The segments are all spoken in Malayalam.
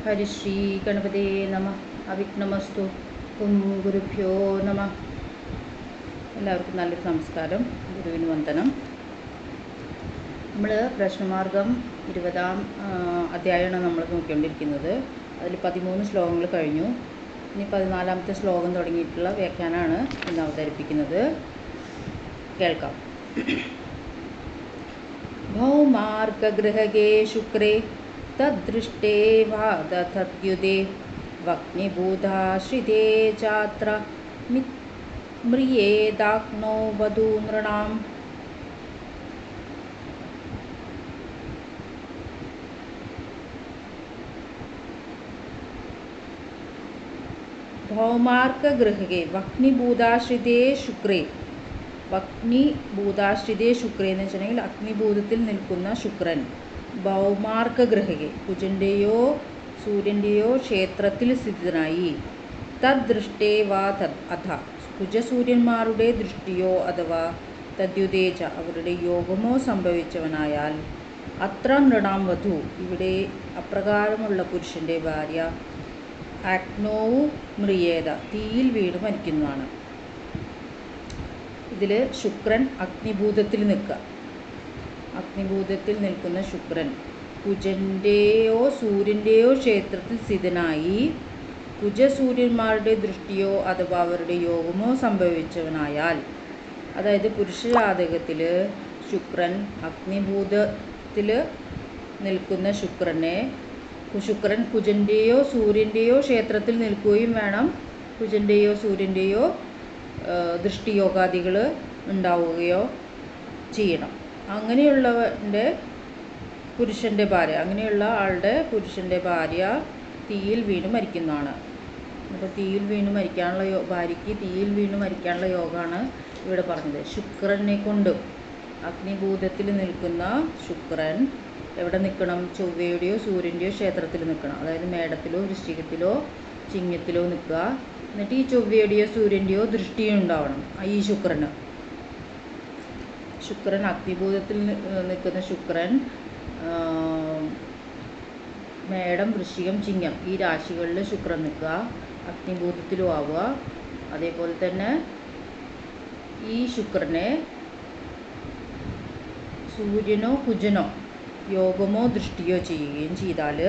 ഹരിശ്രീ ഗണപതേ നമ. അവിഘ്നമസ്തു. ഓം ഗുരുഭ്യോ നമ. എല്ലാവർക്കും നല്ലൊരു നമസ്കാരം. ഗുരുവിന് വന്ദനം. നമ്മൾ പ്രശ്നമാർഗം 20-ാം അധ്യായമാണ് നമ്മൾ നോക്കിക്കൊണ്ടിരിക്കുന്നത്. അതിൽ 13 ശ്ലോകങ്ങൾ കഴിഞ്ഞു. ഇനി 14-ാമത്തെ ശ്ലോകം തുടങ്ങിയിട്ടുള്ള വ്യാഖ്യാനമാണ് ഇന്ന് അവതരിപ്പിക്കുന്നത്. കേൾക്കാം. ഭൗമാർഗഗൃഹകേ ശുക്രേ തദ്ദൃഷ്ടേ വാദതദ്യുതേ വഗ്നിഭൂതാശ്രിതേ ചാത്ര മ്രിയേദാഗ്നോ വധൂ നൃണാം. ഭൗമാർഗഗൃഹകേ വഗ്നിഭൂതാശ്രിതേ ശുക്രേ. വഗ്നിഭൂതാശ്രിതേ ശുക്രേ എന്ന് വെച്ചിട്ടുണ്ടെങ്കിൽ അഗ്നിഭൂതത്തിൽ നിൽക്കുന്ന ശുക്രൻ. ഭൗമാർഗഗൃഹകെ കുജൻ്റെയോ സൂര്യൻ്റെയോ ക്ഷേത്രത്തിൽ സ്ഥിതനായി. തദ്ദൃഷ്ടേ വാ അഥ കുജസൂര്യന്മാരുടെ ദൃഷ്ടിയോ അഥവാ തദ്യുതേജ അവരുടെ യോഗമോ സംഭവിച്ചവനായാൽ അത്ര നൃണാം വധു ഇവിടെ അപ്രകാരമുള്ള പുരുഷൻ്റെ ഭാര്യ അഗ്നോവു മ്രിയേത തീയിൽ വീണ് മരിക്കുന്നതാണ്. ഇതിൽ ശുക്രൻ അഗ്നിഭൂതത്തിൽ നിൽക്കുക. അഗ്നിഭൂതത്തിൽ നിൽക്കുന്ന ശുക്രൻ കുജൻ്റെയോ സൂര്യൻ്റെയോ ക്ഷേത്രത്തിൽ സ്ഥിതനായി കുജസൂര്യന്മാരുടെ ദൃഷ്ടിയോ അഥവാ അവരുടെ യോഗമോ സംഭവിച്ചവനായാൽ, അതായത് പുരുഷജാതകത്തിൽ ശുക്രൻ അഗ്നിഭൂതത്തിൽ നിൽക്കുന്ന ശുക്രൻ കുജൻ്റെയോ സൂര്യൻ്റെയോ ക്ഷേത്രത്തിൽ നിൽക്കുകയും വേണം. കുജൻ്റെയോ സൂര്യൻ്റെയോ ദൃഷ്ടിയോഗാദികൾ ഉണ്ടാവുകയോ ചെയ്യണം. അങ്ങനെയുള്ളവൻ്റെ പുരുഷൻ്റെ ഭാര്യ, അങ്ങനെയുള്ള ആളുടെ പുരുഷൻ്റെ ഭാര്യ തീയിൽ വീണ് മരിക്കുന്നതാണ്. അപ്പോൾ തീയിൽ വീണ് മരിക്കാനുള്ള ഭാര്യയ്ക്ക് തീയിൽ വീണ് മരിക്കാനുള്ള യോഗമാണ് ഇവിടെ പറഞ്ഞത്. ശുക്രനെ കൊണ്ടും അഗ്നിഭൂതത്തിൽ നിൽക്കുന്ന ശുക്രൻ എവിടെ നിൽക്കണം? ചൊവ്വയുടെയോ സൂര്യൻ്റെയോ ക്ഷേത്രത്തിൽ നിൽക്കണം. അതായത് മേടത്തിലോ വൃശ്ചികത്തിലോ ചിങ്ങത്തിലോ നിൽക്കുക. എന്നിട്ട് ഈ ചൊവ്വയുടെയോ സൂര്യൻ്റെയോ ദൃഷ്ടിയും ഉണ്ടാവണം ഈ ശുക്രൻ അഗ്നിഭൂതത്തിൽ നിൽക്കുന്ന ശുക്രൻ മേടം വൃശ്ചികം ചിങ്ങം ഈ രാശികളിൽ ശുക്രൻ നിൽക്കുക, അഗ്നിഭൂതത്തിലും ആവുക. അതേപോലെ തന്നെ ഈ ശുക്രനെ സൂര്യനോ കുജനോ യോഗമോ ദൃഷ്ടിയോ ചെയ്യുകയും ചെയ്താൽ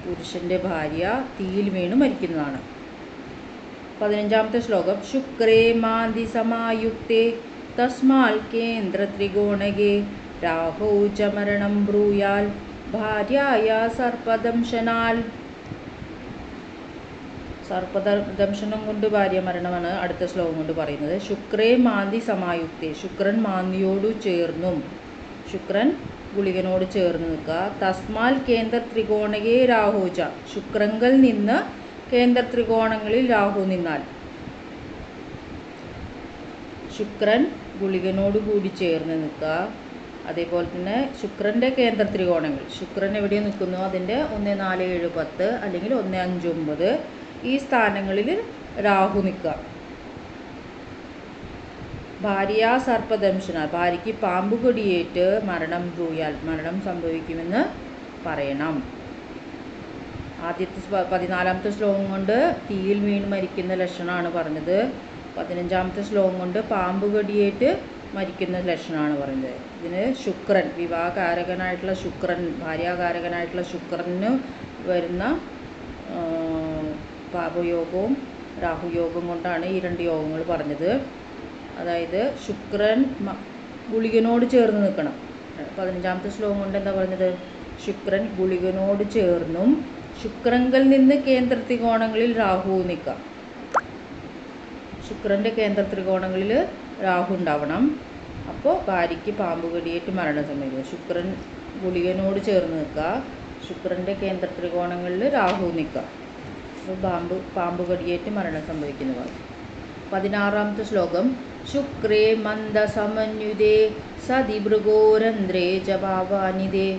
പുരുഷൻ്റെ ഭാര്യ തീയിൽ വീണ് മരിക്കുന്നതാണ്. 15-ാമത്തെ ശ്ലോകം. ശുക്രേ മാന്തി സമായുക്തേ തസ്മാൽ കേന്ദ്രത്രികോണകേ രാഹോ ച മരണം ബ്രൂയാൽ ഭാര്യായ സർപ്പദംശനാൽ. സർപ്പദംശനം കൊണ്ട് ഭാര്യ മരണമാണ് അടുത്ത ശ്ലോകം കൊണ്ട് പറയുന്നത്. ശുക്രേ മാന്തി സമായുക്തേ ശുക്രൻ മാന്തിയോടു ചേർന്നും ശുക്രൻ ഗുളികനോട് ചേർന്ന് നിൽക്കുക. തസ്മാൽ കേന്ദ്ര ത്രികോണകേ രാഹോച ശുക്രങ്കൽ നിന്ന് കേന്ദ്ര ത്രികോണങ്ങളിൽ രാഹു നിന്നാൽ. ശുക്രൻ ഗുളികനോട് കൂടി ചേർന്ന് നിൽക്കുക. അതേപോലെ തന്നെ ശുക്രൻ്റെ കേന്ദ്ര ത്രികോണങ്ങൾ ശുക്രൻ എവിടെ നിൽക്കുന്നു അതിൻ്റെ 1, 4, 7, 10 അല്ലെങ്കിൽ 1, 5, 9 ഈ സ്ഥാനങ്ങളിൽ രാഹു നിൽക്കുക. ഭാര്യ സർപ്പദംശന ഭാര്യയ്ക്ക് പാമ്പ് കടിയേറ്റ് മരണം ബ്രൂയാൽ മരണം സംഭവിക്കുമെന്ന് പറയണം. ആദ്യത്തെ 14-ാമത്തെ ശ്ലോകം കൊണ്ട് തീയിൽ വീണ് മരിക്കുന്ന ലക്ഷണമാണ് പറഞ്ഞത്. 15-ാമത്തെ ശ്ലോകം കൊണ്ട് പാമ്പ് കടിയേറ്റ് മരിക്കുന്ന ലക്ഷണമാണ് പറയുന്നത്. ഇതിന് ശുക്രൻ വിവാഹകാരകനായിട്ടുള്ള ശുക്രൻ ഭാര്യാകാരകനായിട്ടുള്ള ശുക്രന് വരുന്ന പാപയോഗവും രാഹുയോഗം കൊണ്ടാണ് ഈ 2 യോഗങ്ങൾ പറഞ്ഞത്. അതായത് ശുക്രൻ ഗുളികനോട് ചേർന്ന് നിൽക്കണം. 15-ാമത്തെ ശ്ലോകം കൊണ്ട് എന്താ പറഞ്ഞത്? ശുക്രൻ ഗുളികനോട് ചേർന്നും ശുക്രങ്കൽ നിന്ന് കേന്ദ്ര ത്രികോണങ്ങളിൽ രാഹു നിൽക്കാം. ശുക്രൻ്റെ കേന്ദ്ര ത്രികോണങ്ങളിൽ രാഹു ഉണ്ടാവണം. അപ്പോൾ ഭാര്യയ്ക്ക് പാമ്പ് കടിയേറ്റ് മരണം സംഭവിക്കും. ശുക്രൻ ഗുളികനോട് ചേർന്ന് നിൽക്കുക, ശുക്രൻ്റെ കേന്ദ്ര ത്രികോണങ്ങളിൽ രാഹു നിൽക്കുക. അപ്പോൾ പാമ്പ് കടിയേറ്റ് മരണം സംഭവിക്കുന്നതാണ്. 16-ാമത്തെ ശ്ലോകം. ശുക്രേ മന്ദസമന്യുതേ സതി മൃഗോരന്ധ്രേ ച ഭാവാനിതേ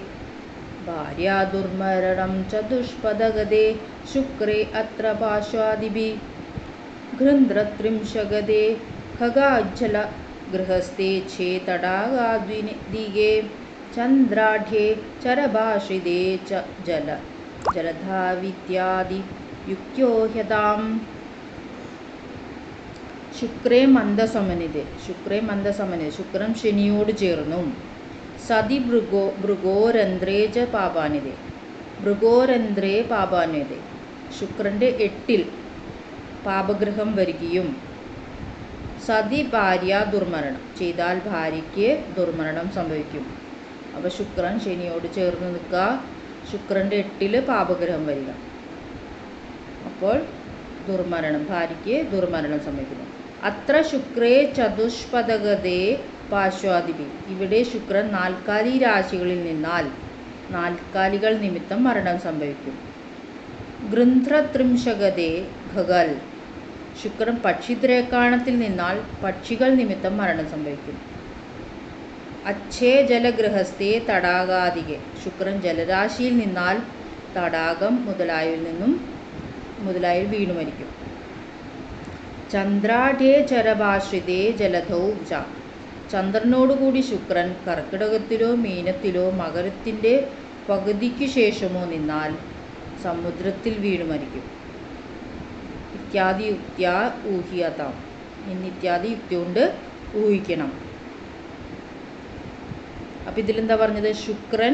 ഭാര്യാ ദുർമരണം ച ദുഷ്പദഗതേ ശുക്രേ അത്ര പാശ്വാദിഭി ഗൃന്ദ്രത്രിംശഗതേ ഖഗാജ്ജല ഗൃഹസ്ഥേ ഛേ തടാകാദ്വിദിഗേ ചന്ദ്രാഢ്യേ ചരഭാഷിതേ ച ജല ജലധാവിത്യാദി യുക്യോ ഹ്യതാം. ശുക്രേ മന്ദസമനിത്. ശുക്രൻ ശനിയോട് ചേർന്നും. സതി ഭൃഗോരന്ധ്രേ ച പാപാനിത്. ഭൃഗോരന്ധ്രേ പാപാന്യതേ. ശുക്രൻ്റെ 8-ൽ പാപഗ്രഹം വരികയും. സതി ഭാര്യ ദുർമരണം ചെയ്താൽ ഭാര്യയ്ക്ക് ദുർമരണം സംഭവിക്കും. അപ്പോൾ ശുക്രൻ ശനിയോട് ചേർന്ന് നിൽക്കുക, ശുക്രൻ്റെ 8-ൽ പാപഗ്രഹം വരിക, അപ്പോൾ ദുർമരണം, ഭാര്യയ്ക്ക് ദുർമരണം സംഭവിക്കുന്നു. അത്ര ശുക്രേ ചതുഷ്പദഗതേ പാർശ്വാദിപി. ഇവിടെ ശുക്രൻ നാൽക്കാലി രാശികളിൽ നിന്നാൽ നാൽക്കാലികൾ നിമിത്തം മരണം സംഭവിക്കും. ഗൃധ്രത്രിംശഗതേ ഖഗൽ. ശുക്രൻ പക്ഷിദ്രേക്കാണത്തിൽ നിന്നാൽ പക്ഷികൾ നിമിത്തം മരണം സംഭവിക്കും. അച്ഛേ ജലഗൃഹസ്ഥേ തടാകാദികെ. ശുക്രൻ ജലരാശിയിൽ നിന്നാൽ തടാകം മുതലായവയിൽ വീണു മരിക്കും. ചന്ദ്രാഢ്യേ ചരഭാശ്രിതേ ജലധൗ ച. ചന്ദ്രനോടുകൂടി ശുക്രൻ കർക്കിടകത്തിലോ മീനത്തിലോ മകരത്തിൻ്റെ പകുതിക്ക് ശേഷമോ നിന്നാൽ സമുദ്രത്തിൽ വീണു മരിക്കും. ഇത്യാദി യുക്ത്യാ ഊഹ്യതാം. ഇന്നിത്യാദി യുക്തി കൊണ്ട് ഊഹിക്കണം. അപ്പം ഇതിലെന്താ പറഞ്ഞത്? ശുക്രൻ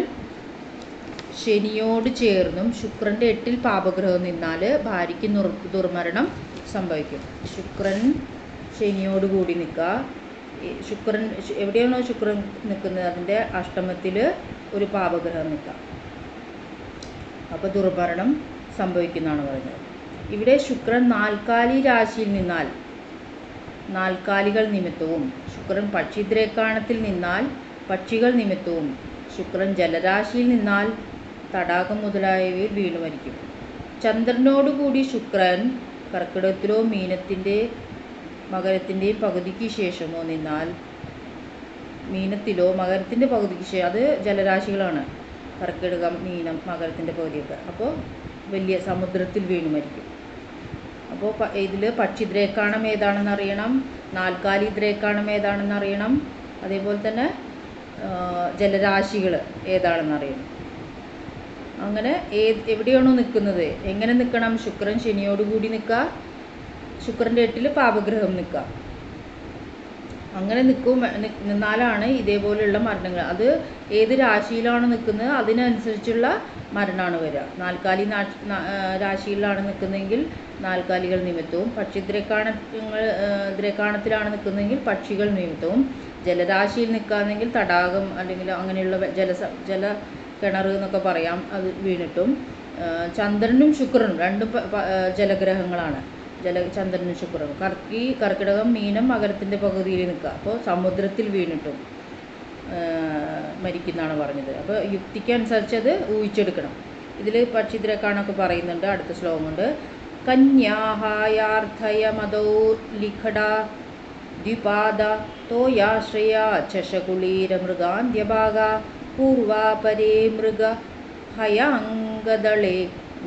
ശനിയോട് ചേർന്നും ശുക്രൻ്റെ 8-ൽ പാപഗ്രഹം നിന്നാൽ ഭാര്യയ്ക്ക് ദുർമരണം സംഭവിക്കും. ശുക്രൻ ശനിയോട് കൂടി നിൽക്കുക. ശുക്രൻ എവിടെയാണോ ശുക്രൻ നിൽക്കുന്നത് അതിൻ്റെ അഷ്ടമത്തിൽ ഒരു പാപഗ്രഹം നിൽക്കുക, അപ്പോൾ ദുർമരണം സംഭവിക്കുന്നതാണ് പറയുന്നത്. ഇവിടെ ശുക്രൻ നാൽക്കാലി രാശിയിൽ നിന്നാൽ നാൽക്കാലികൾ നിമിത്തവും, ശുക്രൻ പക്ഷിദ്രേക്കാണത്തിൽ നിന്നാൽ പക്ഷികൾ നിമിത്തവും, ശുക്രൻ ജലരാശിയിൽ നിന്നാൽ തടാകം മുതലായവയിൽ വീണു മരിക്കും. ചന്ദ്രനോടുകൂടി ശുക്രൻ കർക്കിടകത്തിലോ മകരത്തിൻ്റെയും പകുതിക്ക് ശേഷമോ നിന്നാൽ, മീനത്തിലോ മകരത്തിൻ്റെ പകുതിക്ക് ശേഷം, അത് ജലരാശികളാണ്, കർക്കിടകം, മീനം, മകരത്തിൻ്റെ പകുതിയൊക്കെ, അപ്പോൾ വലിയ സമുദ്രത്തിൽ വീണു മരിക്കും. അപ്പോൾ ഇതിൽ പക്ഷിദ്രേക്കാണം ഏതാണെന്ന് അറിയണം, നാൽക്കാലി ദ്രേക്കാണം ഏതാണെന്ന് അറിയണം, അതേപോലെ തന്നെ ജലരാശികൾ ഏതാണെന്ന് അറിയണം. അങ്ങനെ എവിടെയാണോ നിൽക്കുന്നത്, എങ്ങനെ നിൽക്കണം? ശുക്രൻ ശനിയോടുകൂടി നിൽക്കുക, ശുക്രൻ്റെ 8-ൽ പാപഗ്രഹം നിൽക്കുക. അങ്ങനെ നിന്നാലാണ് ഇതേപോലെയുള്ള മരണങ്ങൾ. അത് ഏത് രാശിയിലാണ് നിൽക്കുന്നത് അതിനനുസരിച്ചുള്ള മരണമാണ് വരിക. നാൽക്കാലി രാശിയിലാണ് നിൽക്കുന്നതെങ്കിൽ നാൽക്കാലികൾ നിമിത്തവും, ദ്രേക്കാണത്തിലാണ് നിൽക്കുന്നതെങ്കിൽ പക്ഷികൾ നിമിത്തവും, ജലരാശിയിൽ നിൽക്കുകയാണെങ്കിൽ തടാകം അല്ലെങ്കിൽ അങ്ങനെയുള്ള ജല കിണർ എന്നൊക്കെ പറയാം, അത് വീണിട്ടും. ചന്ദ്രനും ശുക്രനും രണ്ടും ജലഗ്രഹങ്ങളാണ്. ചന്ദ്രനും ശുക്രനും. കർക്കിടകം, മീനം, മകരത്തിൻ്റെ പകുതിയിൽ നിൽക്കുക, അപ്പോൾ സമുദ്രത്തിൽ വീണിട്ടും മരിക്കുന്നതാണ് പറഞ്ഞത്. അപ്പോൾ യുക്തിക്കനുസരിച്ച് അത് ഊഹിച്ചെടുക്കണം. ഇതിൽ പക്ഷിദ്രേക്കാണൊക്കെ പറയുന്നുണ്ട്. അടുത്ത ശ്ലോകം കൊണ്ട് കന്യാഹായാർത്ഥയമതോ ലിഖട ദ്വിപാദ തോയാശ്രയ ചഷകുളീരമൃഗാന്ത്യഭാഗ പൂർവാപരേ മൃഗ ഹയാംഗദളേ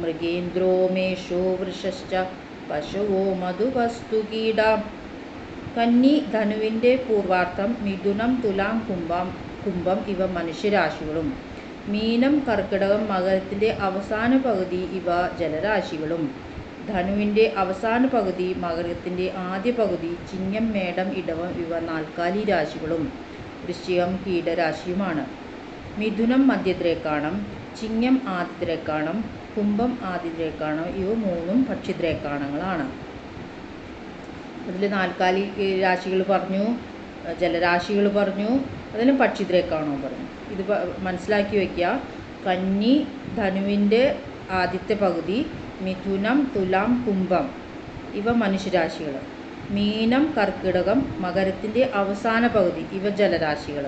മൃഗേന്ദ്രോ മേഷോ വൃഷശ്ച പശുവോ മധുവസ്തു കീട. കന്നി ധനുവിൻ്റെ പൂർവാർത്ഥം, മിഥുനം, തുലാം, കുംഭം ഇവ മനുഷ്യരാശികളും, മീനം, കർക്കിടകം, മകരത്തിൻ്റെ അവസാന പകുതി ഇവ ജലരാശികളും, ധനുവിൻ്റെ അവസാന പകുതി, മകരത്തിൻ്റെ ആദ്യ പകുതി, ചിങ്ങം, മേടം, ഇടവം ഇവ നാൽക്കാലി രാശികളും, വൃശ്ചികം കീടരാശിയുമാണ്. മിഥുനം മധ്യദ്രേക്കാണം, ചിങ്ങം ആദിദ്രേക്കാണം, കുംഭം ആദിദ്രേക്കാണം ഇവ 3 പക്ഷിദ്രേക്കാണങ്ങളാണ്. അതിൽ നാൽക്കാലി രാശികൾ പറഞ്ഞു, ജലരാശികൾ പറഞ്ഞു, അതിന് പക്ഷിദ്രേക്കാണവും പറഞ്ഞു. ഇത് മനസ്സിലാക്കി വയ്ക്കുക. കന്നി ധനുവിൻ്റെ ആദ്യത്തെ പകുതി, മിഥുനം, തുലാം, കുംഭം ഇവ മനുഷ്യരാശികൾ, മീനം, കർക്കിടകം, മകരത്തിൻ്റെ അവസാന പകുതി ഇവ ജലരാശികൾ,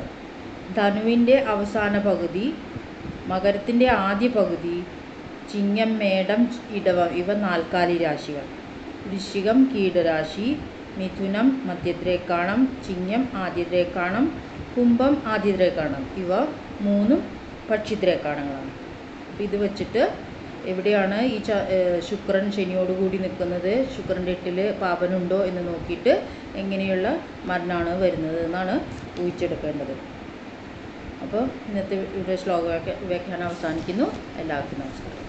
ധനുവിൻ്റെ അവസാന പകുതി, മകരത്തിൻ്റെ ആദ്യ പകുതി, ചിങ്ങം, മേടം, ഇടവം ഇവ നാൽക്കാലി രാശികൾ, വൃശ്ചികം കീടരാശി, മിഥുനം മധ്യദ്രേക്കാണം, ചിങ്ങം ആദ്യദ്രേക്കാണം, കുംഭം ആദ്യദ്രേക്കാണം ഇവ 3 പക്ഷിദ്രേക്കാണങ്ങളാണ്. അപ്പോൾ ഇത് വെച്ചിട്ട് എവിടെയാണ് ഈ ശുക്രൻ ശനിയോടുകൂടി നിൽക്കുന്നത്, ശുക്രൻ്റെ 8-ൽ പാപനുണ്ടോ എന്ന് നോക്കിയിട്ട് എങ്ങനെയുള്ള മരണമാണ് വരുന്നത് എന്നാണ് ഊഹിച്ചെടുക്കേണ്ടത്. അപ്പോൾ ഇന്നത്തെ ഇവിടെ ശ്ലോക വ്യാഖ്യാനം അവസാനിക്കുന്നു. എല്ലാവർക്കും നമസ്കാരം.